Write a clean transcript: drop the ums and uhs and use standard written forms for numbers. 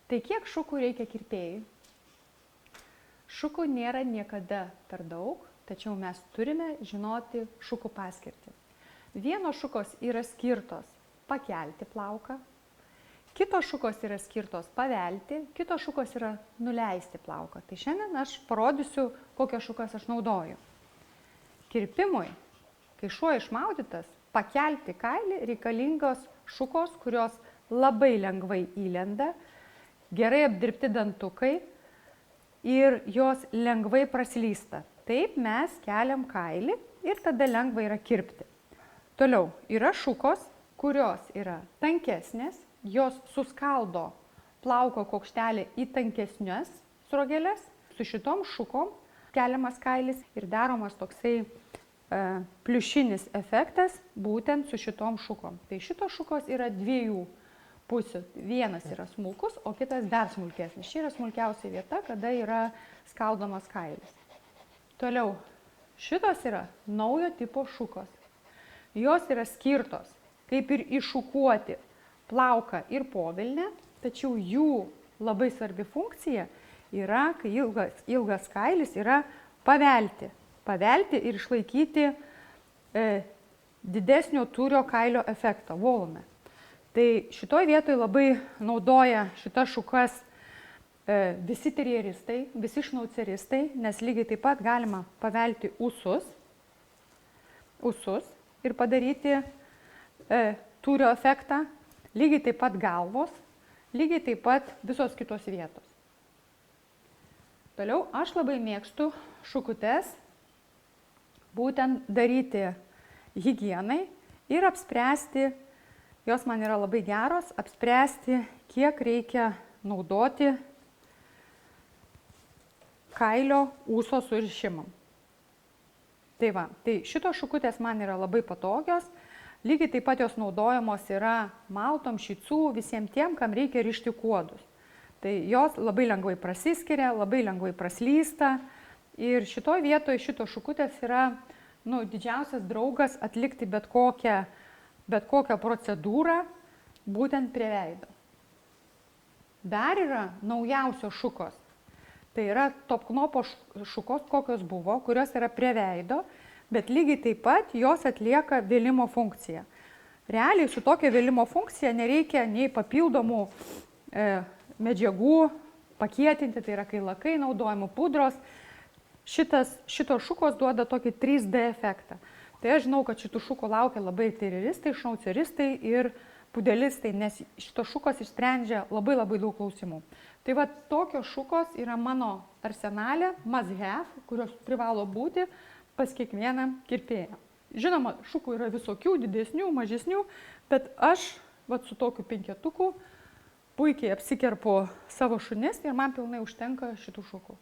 Tai kiek šukų reikia kirpėjui? Šukų nėra niekada per daug, tačiau mes turime žinoti šukų paskirtį. Vienos šukos yra skirtos pakelti plauką, kitos šukos yra skirtos pavelti, kitos šukos yra nuleisti plauką. Tai šiandien aš parodysiu, kokias šukas aš naudoju. Kirpimui, kai šuo išmaudytas, pakelti kailį reikalingos šukos, kurios labai lengvai įlenda, gerai apdirbti dantukai ir jos lengvai praslysta. Taip mes keliam kailį ir tada lengva yra kirpti. Toliau yra šukos, kurios yra tankesnės, jos suskaldo plauko kaukštelį į tankesnias sruogeles. Su šitom šukom keliamas kailis ir daromas toksai pliušinis efektas būtent su šitom šukom. Tai šitos šukos yra dviejų pusių. Vienas yra smulkus, o kitas dar smulkesnis. Ši yra smulkiausia vieta, kada yra skaldomas kailis. Toliau, šitos yra naujo tipo šukos. Jos yra skirtos kaip ir iššukuoti plauką ir povilnę, tačiau jų labai svarbi funkcija yra, kai ilgas kailis, yra pavelti. Pavelti ir išlaikyti didesnio tūrio kailio efektą, volume. Tai šitoj vietoj labai naudoja šitas šukas visi terjeristai, visi šnauceristai, nes lygiai taip pat galima pavelti ūsus ir padaryti tūrio efektą, lygiai taip pat galvos, lygiai taip pat visos kitos vietos. Toliau aš labai mėgstu šukutes būtent daryti higienai ir apspręsti, jos man yra labai geros, apspręsti, kiek reikia naudoti kailio ūso surišimam. Tai va, tai šitos šukutės man yra labai patogios, lygiai taip pat jos naudojamos yra maltom, šicų, visiems tiem, kam reikia rišti kuodus. Tai jos labai lengvai prasiskiria, labai lengvai praslysta ir šitoj vietoje šitos šukutės yra didžiausias draugas atlikti bet kokią procedūrą būtent prie veido. Dar yra naujausios šukos. Tai yra top knopo šukos, kokios buvo, kurios yra prie veido, bet lygiai taip pat jos atlieka vėlimo funkciją. Realiai su tokia vėlimo funkcija nereikia nei papildomų medžiagų pakietinti, tai yra kai lakai naudojami, pudros. Šitos šukos duoda tokį 3D efektą. Tai aš žinau, kad šitų šukų laukia labai terjeristai, šnauceristai ir pudelistai, nes šitos šukos išsprendžia labai daug klausimų. Tai va, tokios šukos yra mano arsenale, must have, kurios privalo būti pas kiekvieną kirpėją. Žinoma, šukų yra visokių, didesnių, mažesnių, bet aš su tokiu penketuku puikiai apsikerpu savo šunis ir man pilnai užtenka šitų šukų.